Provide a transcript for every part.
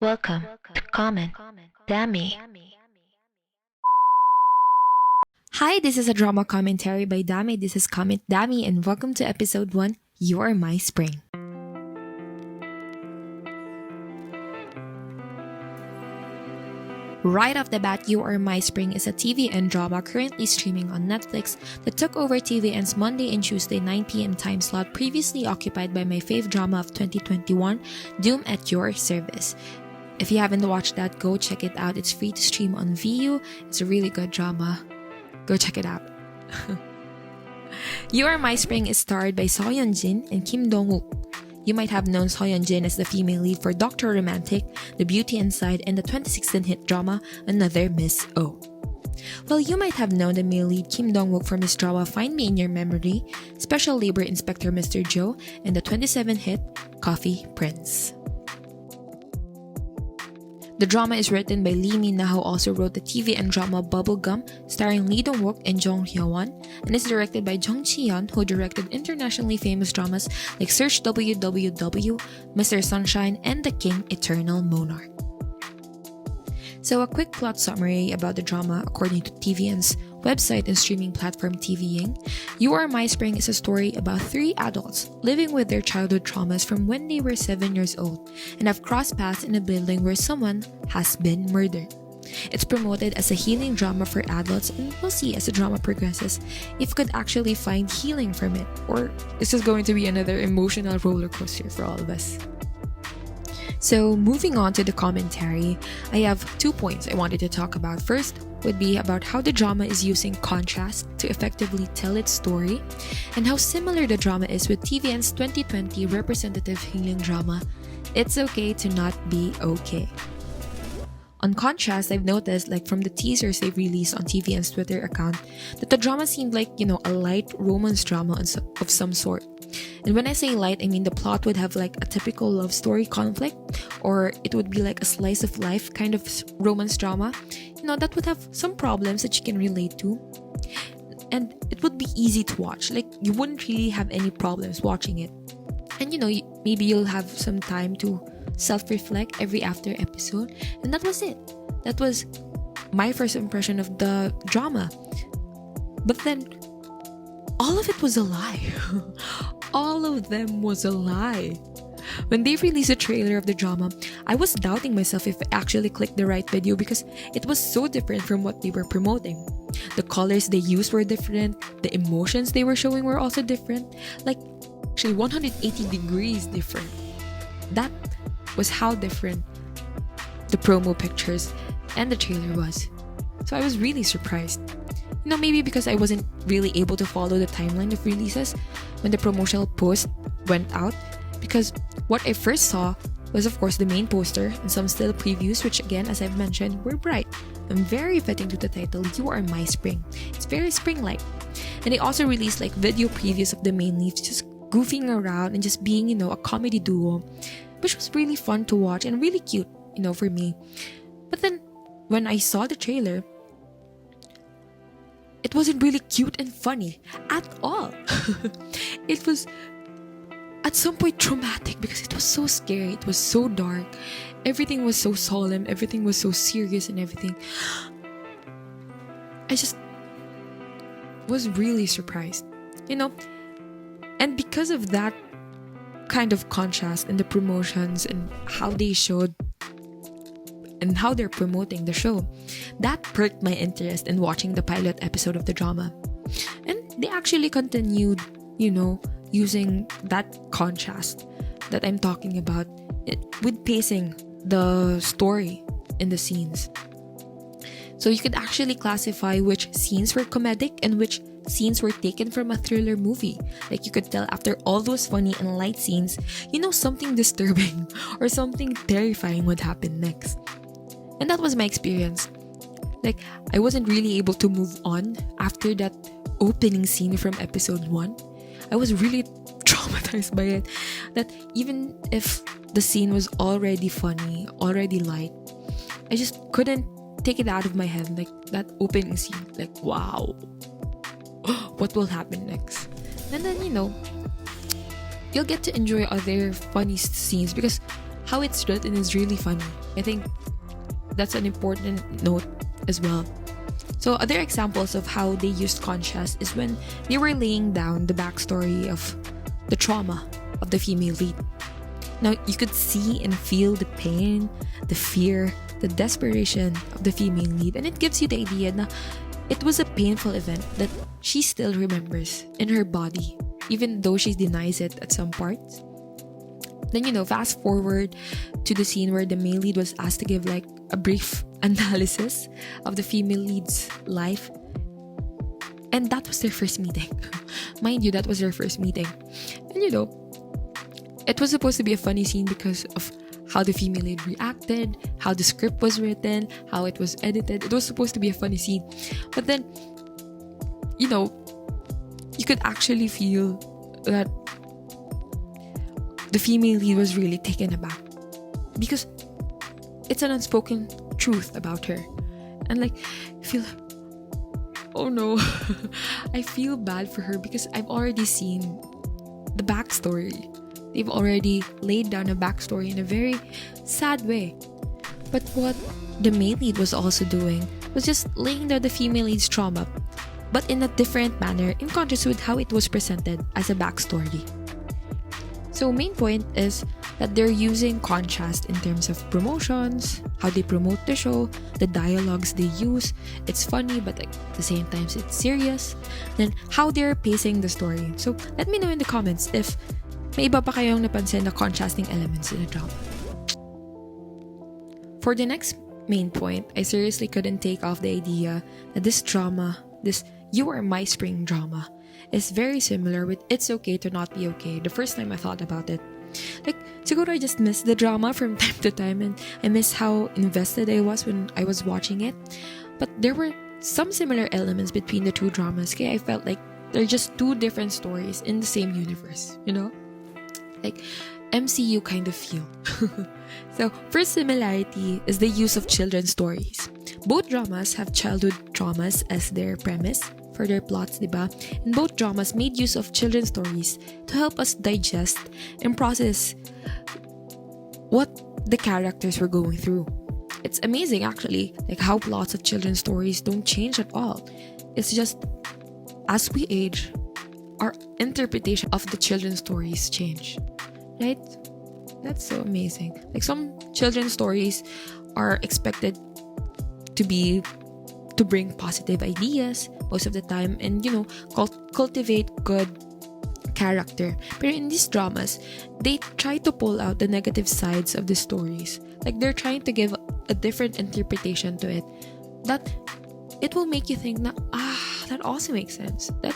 Welcome to Comment Dammy. Hi, this is a drama commentary by Dami. This is Comment Dami, and welcome to episode 1, You Are My Spring. Right off the bat, You Are My Spring is a TVN drama currently streaming on Netflix that took over TVN's Monday and Tuesday 9 p.m. time slot previously occupied by my fave drama of 2021, Doom at Your Service. If you haven't watched that, go check it out. It's free to stream on VU. It's a really good drama. Go check it out. You Are My Spring is starred by Hyun-Jin and Kim Dong-Wook. You might have known Hyun-Jin as the female lead for Dr. Romantic, The Beauty Inside, and the 2016 hit drama Another Miss O. Well, you might have known the male lead Kim Dong-Wook from his drama Find Me in Your Memory, Special Labor Inspector Mr. Joe, and the 27 hit Coffee Prince. The drama is written by Lee Min-na, who also wrote the TVN drama Bubblegum, starring Lee Dong-Wook and Jung Hyun, and is directed by Jung Ji-Hyun, who directed internationally famous dramas like Search WWW, Mr. Sunshine, and The King Eternal Monarch. So a quick plot summary about the drama according to TVN's website and streaming platform TVing. You Are My Spring is a story about 3 adults living with their childhood traumas from when they were 7 years old and have crossed paths in a building where someone has been murdered. It's promoted as a healing drama for adults, and we'll see as the drama progresses if we could actually find healing from it, or is this going to be another emotional roller coaster for all of us? So moving on to the commentary, I have 2 points I wanted to talk about. First would be about how the drama is using contrast to effectively tell its story, and how similar the drama is with TVN's 2020 representative healing drama, It's Okay to Not Be Okay. On contrast, I've noticed, like from the teasers they've released on TVN's Twitter account, that the drama seemed like, a light romance drama of some sort. And when I say light, I mean the plot would have like a typical love story conflict, or it would be like a slice of life kind of romance drama, that would have some problems that you can relate to. And it would be easy to watch. Like, you wouldn't really have any problems watching it. And maybe you'll have some time to self-reflect every after episode. And that was it. That was my first impression of the drama. But then, all of it was a lie. All of them was a lie. When they released a trailer of the drama, I was doubting myself if I actually clicked the right video because it was so different from what they were promoting. The colors they used were different, the emotions they were showing were also different, like actually 180 degrees different. That was how different the promo pictures and the trailer was. So I was really surprised. Maybe because I wasn't really able to follow the timeline of releases when the promotional post went out, because what I first saw was of course the main poster and some still previews, which again, as I've mentioned, were bright and very fitting to the title, You Are My Spring. It's very spring-like. And they also released like video previews of the main leads just goofing around and just being, a comedy duo, which was really fun to watch and really cute, for me. But then when I saw the trailer, it wasn't really cute and funny at all. It was at some point traumatic because it was so scary, it was so dark, everything was so solemn, everything was so serious and everything. I just was really surprised, And because of that kind of contrast in the promotions and how they showed and how they're promoting the show, that perked my interest in watching the pilot episode of the drama. And they actually continued, using that contrast that I'm talking about with pacing the story in the scenes. So you could actually classify which scenes were comedic and which scenes were taken from a thriller movie. Like, you could tell after all those funny and light scenes, something disturbing or something terrifying would happen next. And that was my experience. Like, I wasn't really able to move on after that opening scene from episode 1. I was really traumatized by it. That even if the scene was already funny, already light, I just couldn't take it out of my head. Like, that opening scene, like, wow, what will happen next? And then, you'll get to enjoy other funny scenes because how it's written is really funny. I think that's an important note as well. So other examples of how they used contrast is when they were laying down the backstory of the trauma of the female lead. Now you could see and feel the pain, the fear, the desperation of the female lead, and it gives you the idea that it was a painful event that she still remembers in her body, even though she denies it at some parts. Then, fast forward to the scene where the male lead was asked to give like a brief analysis of the female lead's life. And that was their first meeting. Mind you, that was their first meeting. And it was supposed to be a funny scene because of how the female lead reacted, how the script was written, how it was edited. It was supposed to be a funny scene. But then, you could actually feel that the female lead was really taken aback because it's an unspoken truth about her. And like, I feel like, oh no, I feel bad for her because I've already seen the backstory. They've already laid down a backstory in a very sad way. But what the male lead was also doing was just laying down the female lead's trauma, but in a different manner in contrast with how it was presented as a backstory. So main point is that they're using contrast in terms of promotions, how they promote the show, the dialogues they use. It's funny, but at the same time it's serious. Then how they're pacing the story. So let me know in the comments if may iba pa kayong napansin na contrasting elements in the drama. For the next main point, I seriously couldn't take off the idea that this drama, this You Are My Spring drama, is very similar with It's Okay to Not Be Okay the first time I thought about it. Like, siguro I just miss the drama from time to time and I miss how invested I was when I was watching it. But there were some similar elements between the two dramas, kaya I felt like they're just two different stories in the same universe, Like, MCU kind of feel. So, first similarity is the use of children's stories. Both dramas have childhood traumas as their premise for their plots, diba? And both dramas made use of children's stories to help us digest and process what the characters were going through. It's amazing, actually, like how plots of children's stories don't change at all. It's just, as we age, our interpretation of the children's stories change. Right? That's so amazing. Like, some children's stories are expected to bring positive ideas most of the time and, cultivate good character. But in these dramas, they try to pull out the negative sides of the stories. Like, they're trying to give a different interpretation to it that it will make you think that, that also makes sense. That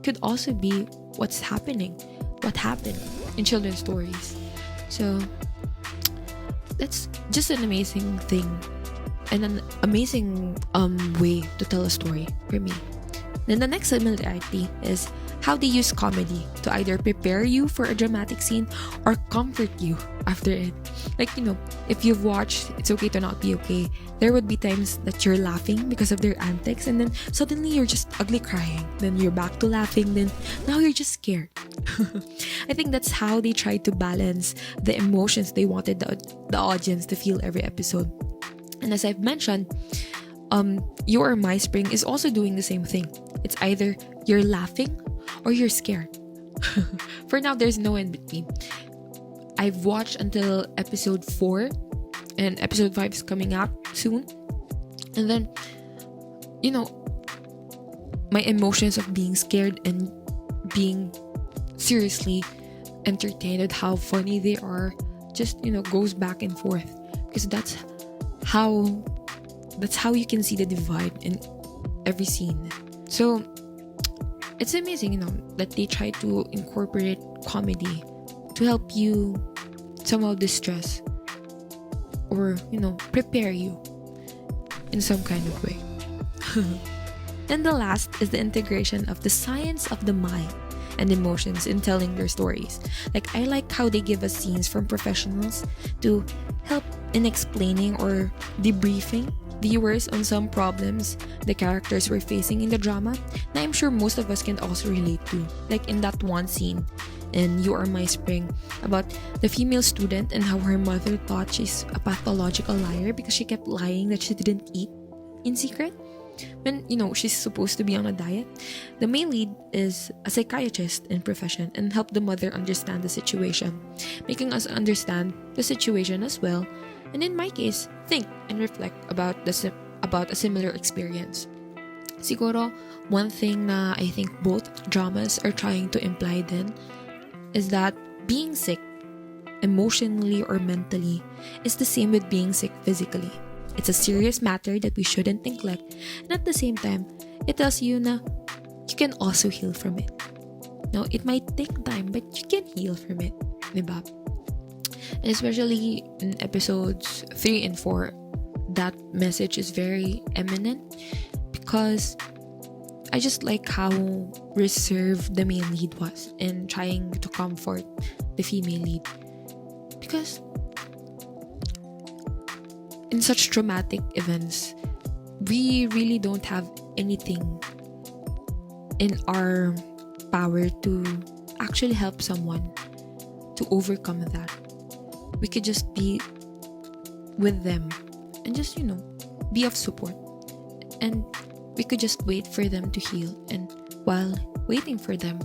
could also be what happened in children's stories. So that's just an amazing thing and an amazing way to tell a story for me. Then the next similarity is how they use comedy to either prepare you for a dramatic scene or comfort you after it. Like, if you've watched It's Okay to Not Be Okay, there would be times that you're laughing because of their antics and then suddenly you're just ugly crying. Then you're back to laughing, then now you're just scared. I think that's how they tried to balance the emotions they wanted the audience to feel every episode. And as I've mentioned, You Are My Spring is also doing the same thing. It's either you're laughing or you're scared. For now, there's no in between. I've watched until episode 4 and episode 5 is coming out soon. And then, my emotions of being scared and being seriously entertained at how funny they are just, goes back and forth. Because that's how you can see the divide in every scene. So it's amazing, that they try to incorporate comedy to help you somehow distress or, prepare you in some kind of way. Then the last is the integration of the science of the mind and emotions in telling their stories. Like, I like how they give us scenes from professionals to help in explaining or debriefing viewers on some problems the characters were facing in the drama na I'm sure most of us can also relate to. Like in that one scene in You Are My Spring about the female student and how her mother thought she's a pathological liar because she kept lying that she didn't eat in secret when, she's supposed to be on a diet. The main lead is a psychiatrist in profession and helped the mother understand the situation, making us understand the situation as well, and in my case, think and reflect about a similar experience. Siguro, one thing na I think both dramas are trying to imply then is that being sick, emotionally or mentally, is the same with being sick physically. It's a serious matter that we shouldn't neglect, and at the same time, it tells you na you can also heal from it. Now, it might take time, but you can heal from it, diba? And especially in episodes 3 and 4, that message is very eminent because I just like how reserved the main lead was in trying to comfort the female lead. Because in such traumatic events, we really don't have anything in our power to actually help someone to overcome that. We could just be with them and just, be of support. And we could just wait for them to heal. And while waiting for them,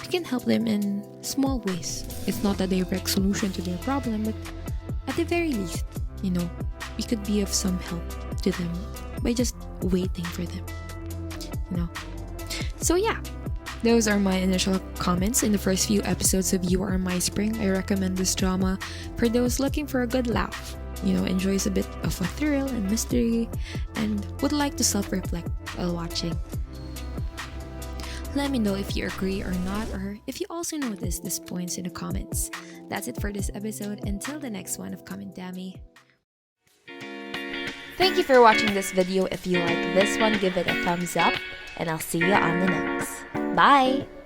we can help them in small ways. It's not a direct solution to their problem, but at the very least, we could be of some help to them by just waiting for them. So yeah, those are my initial comments in the first few episodes of You Are My Spring. I recommend this drama for those looking for a good laugh, enjoys a bit of a thrill and mystery, and would like to self-reflect while watching. Let me know if you agree or not, or if you also notice these points in the comments. That's it for this episode. Until the next one of commentdamy. Thank you for watching this video. If you like this one, give it a thumbs up, and I'll see you on the next. Bye!